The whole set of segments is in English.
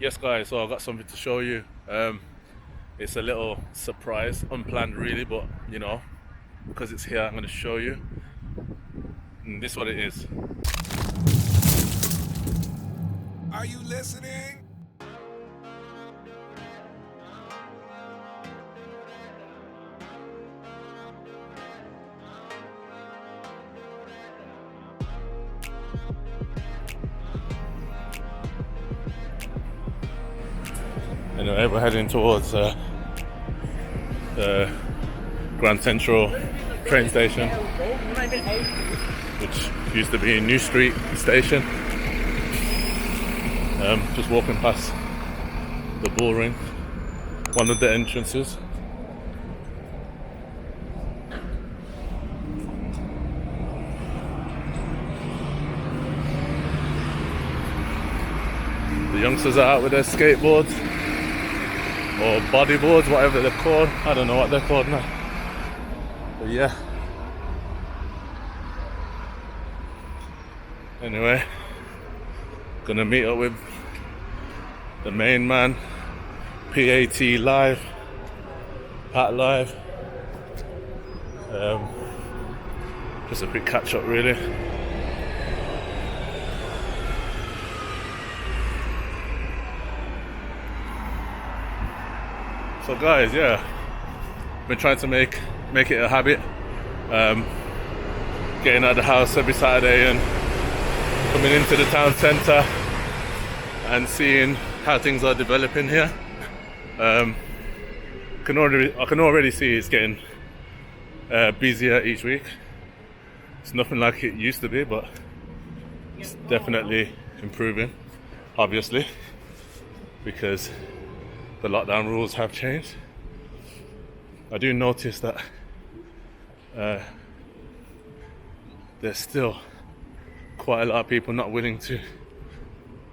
Yes guys, so I've got something to show you. It's a little surprise, unplanned really, but you know, because it's here I'm going to show you. And this is what it is. Are you listening? Anyway, we're heading towards the Grand Central train station, which used to be New Street Station. Just walking past the Bull Ring, one of the entrances. The youngsters are out with their skateboards or bodyboards, whatever they're called. I don't know what they're called now. But yeah. Anyway, gonna meet up with the main man, Pat Live, Pat Live. Just a quick catch up really. So guys, yeah, been trying to make it a habit, getting out of the house every Saturday and coming into the town centre and seeing how things are developing here. I can already see it's getting busier each week. It's nothing like it used to be, but it's definitely improving, obviously, because the lockdown rules have changed. I do notice that there's still quite a lot of people not willing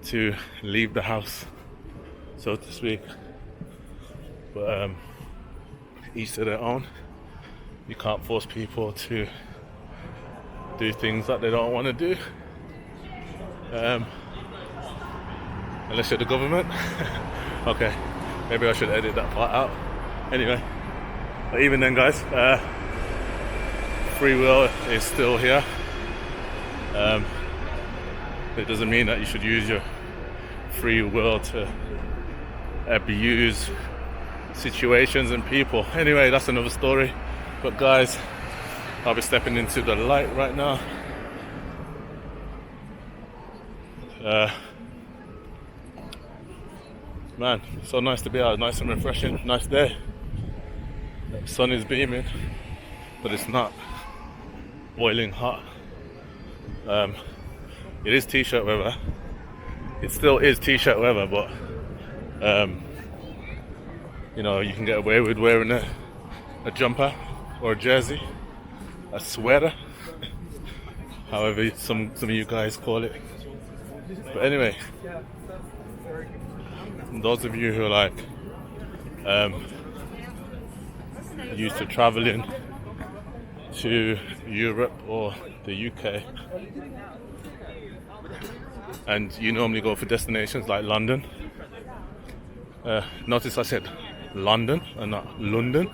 to leave the house, so to speak. But each to their own. You can't force people to do things that they don't want to do, unless you're the government. Okay, maybe I should edit that part out. Anyway, but even then guys, free will is still here. It doesn't mean that you should use your free will to abuse situations and people. Anyway, that's another story. But guys, I'll be stepping into the light right now. Man, so nice to be out, nice and refreshing, nice day. The sun is beaming, but it's not boiling hot. It is t-shirt weather. It still is t-shirt weather, but you know, you can get away with wearing a jumper or a jersey, a sweater, however some of you guys call it. But anyway, those of you who are like used to traveling to Europe or the UK, and you normally go for destinations like London. Notice I said London and not London,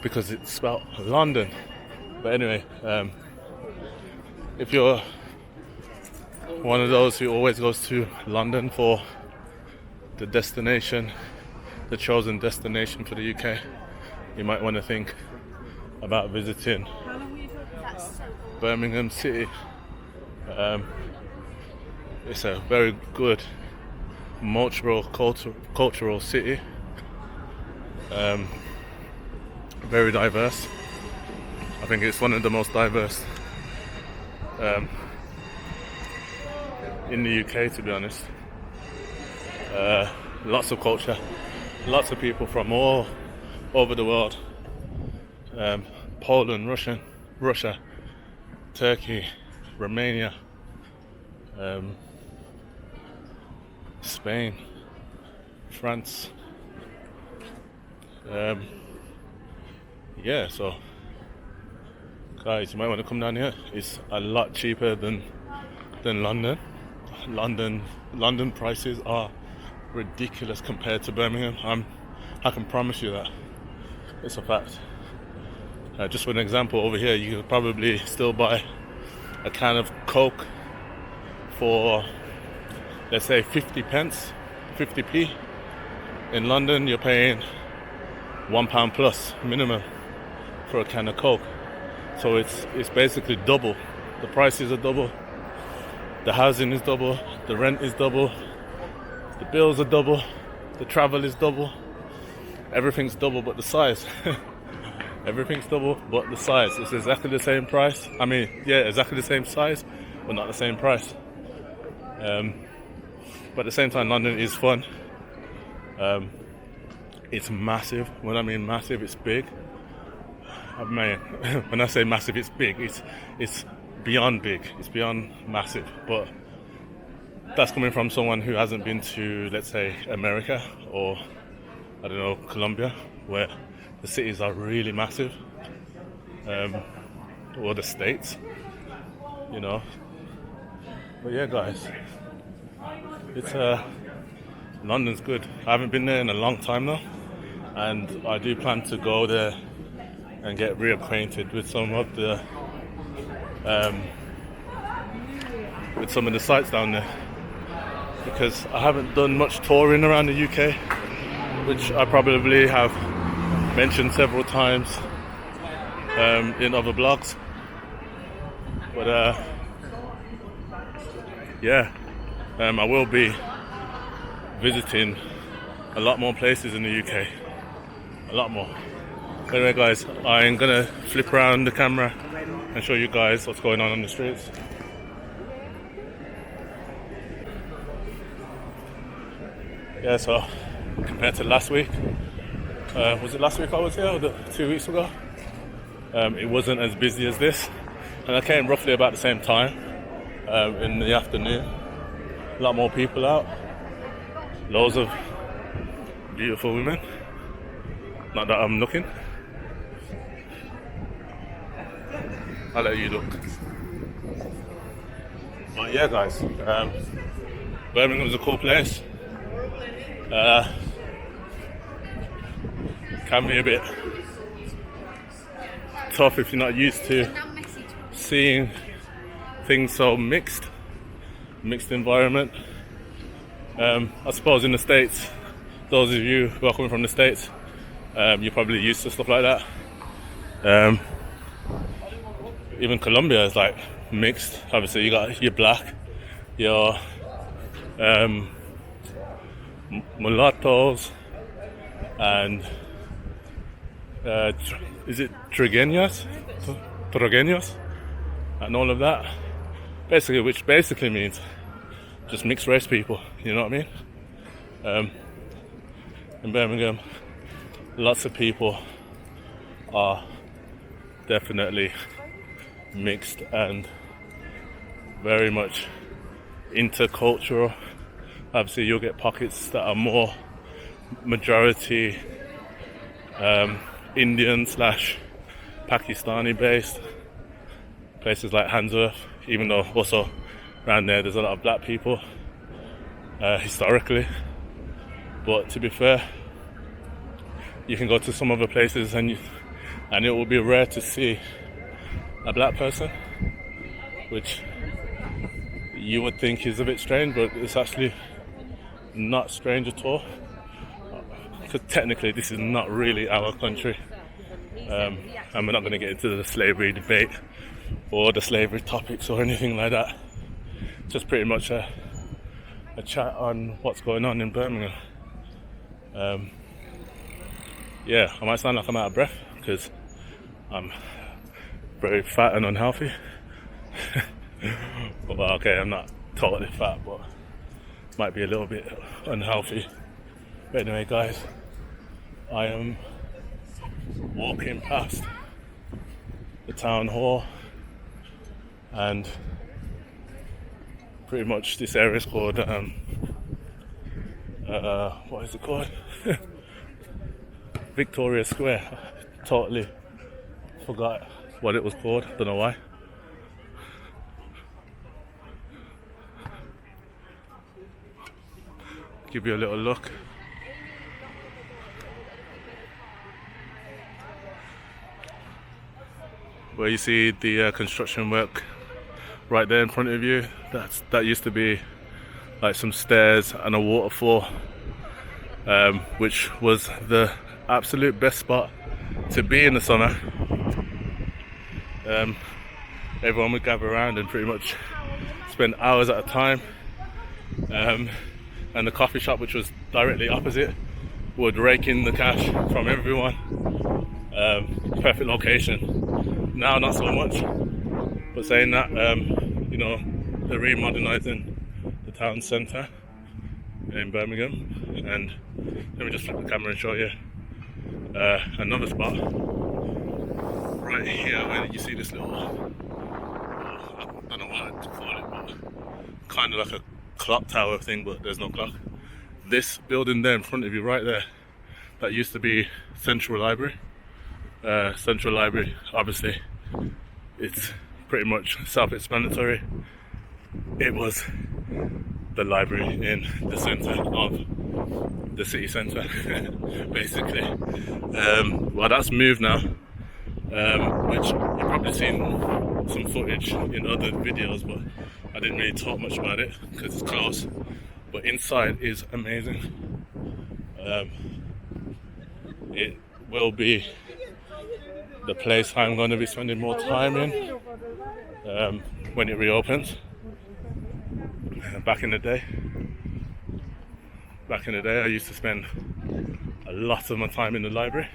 because it's spelled London. But anyway, if you're one of those who always goes to London for the destination, the chosen destination for the UK, you might want to think about visiting Birmingham City. It's a very good cultural city, very diverse. I think it's one of the most diverse in the UK, to be honest. Lots of culture, lots of people from all over the world. Poland, Russia, Turkey, Romania, Spain, France. Yeah, so guys, you might want to come down here. It's a lot cheaper than London. London prices are ridiculous compared to Birmingham. I can promise you that. It's a fact. Just for an example, over here you could probably still buy a can of Coke for, let's say, 50 pence, 50p. In London you're paying £1 plus minimum for a can of Coke. So it's basically double. The prices are double, the housing is double, the rent is double, the bills are double, the travel is double, everything's double but the size. Everything's double but the size. It's exactly the same price. I mean, yeah, exactly the same size, but not the same price. But at the same time, London is fun. It's massive. When I mean massive, it's big. I mean, when I say massive, it's big. It's beyond big. It's beyond massive. But that's coming from someone who hasn't been to, let's say, America or, I don't know, Colombia, where the cities are really massive, or the States, you know. But yeah, guys, it's London's good. I haven't been there in a long time now, and I do plan to go there and get reacquainted with some of the sites down there, because I haven't done much touring around the UK, which I probably have mentioned several times in other blogs. But yeah, I will be visiting a lot more places in the UK, a lot more. Anyway, guys, I'm gonna flip around the camera and show you guys what's going on the streets. Yeah, so compared to last week, was it last week I was here, or 2 weeks ago? It wasn't as busy as this, and I came roughly about the same time, in the afternoon. A lot more people out, loads of beautiful women. Not that I'm looking. I'll let you look. But yeah, guys, Birmingham's a cool place. Can be a bit tough if you're not used to seeing things so mixed environment. I suppose in the States, those of you who are coming from the States, you're probably used to stuff like that. Even Colombia is like mixed. Obviously you got your black, your mulattoes, and is it trigueños, and all of that, basically, which basically means just mixed race people, you know what I mean? In Birmingham, lots of people are definitely mixed and very much intercultural. Obviously you'll get pockets that are more majority Indian / Pakistani based, places like Handsworth, even though also around there's a lot of black people historically. But to be fair, you can go to some other places and it will be rare to see a black person, which you would think is a bit strange, but it's actually not strange at all, because technically this is not really our country, and we're not going to get into the slavery debate or the slavery topics or anything like that. Just pretty much a chat on what's going on in Birmingham. Yeah, I might sound like I'm out of breath because I'm very fat and unhealthy. Well, okay, I'm not totally fat, but might be a little bit unhealthy. But anyway, guys, I am walking past the town hall, and pretty much this area is called what is it called? Victoria Square. I totally forgot what it was called, don't know why. give you a little look. Where you see the construction work right there in front of you, that used to be like some stairs and a waterfall, which was the absolute best spot to be in the summer. Everyone would gather around and pretty much spend hours at a time, and the coffee shop, which was directly opposite, would rake in the cash from everyone. Perfect location. Now not so much, but saying that, you know, they're remodernising the town centre in Birmingham, and let me just flip the camera and show you another spot right here where you see this little, I don't know what to call it, but kind of like a clock tower thing, but there's no clock. This building there in front of you right there, that used to be Central Library. Central Library, obviously, it's pretty much self-explanatory. It was the library in the centre of the city centre, basically. Well, that's moved now, which you've probably seen some footage in other videos, but I didn't really talk much about it because it's close. But inside is amazing. It will be the place I'm going to be spending more time in when it reopens. Back in the day, I used to spend a lot of my time in the library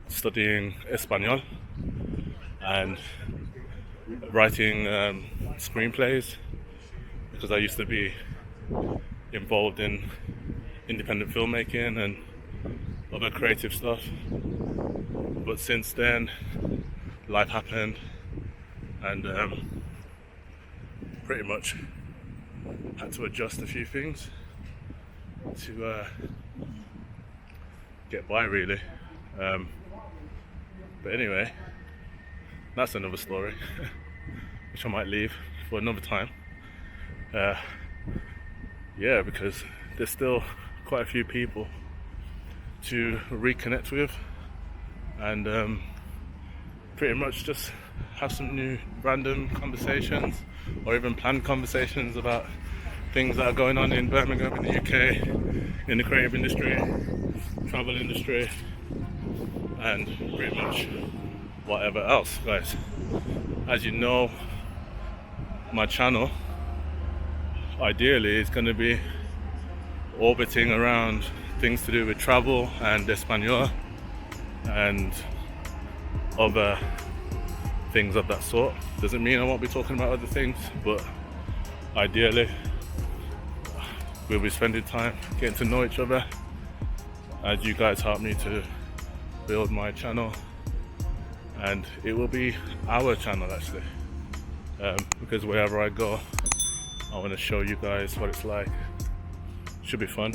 studying Espanol and writing screenplays, because I used to be involved in independent filmmaking and other creative stuff. But since then, life happened, and pretty much had to adjust a few things to get by, really. But anyway, that's another story, which I might leave for another time. Yeah, because there's still quite a few people to reconnect with, and pretty much just have some new random conversations, or even planned conversations about things that are going on in Birmingham, in the UK, in the creative industry, travel industry, and pretty much whatever else, guys. As you know, my channel ideally is going to be orbiting around things to do with travel and Espanol and other things of that sort. Doesn't mean I won't be talking about other things, but ideally we'll be spending time getting to know each other as you guys help me to build my channel, and it will be our channel actually, because wherever I go I want to show you guys what it's like. Should be fun.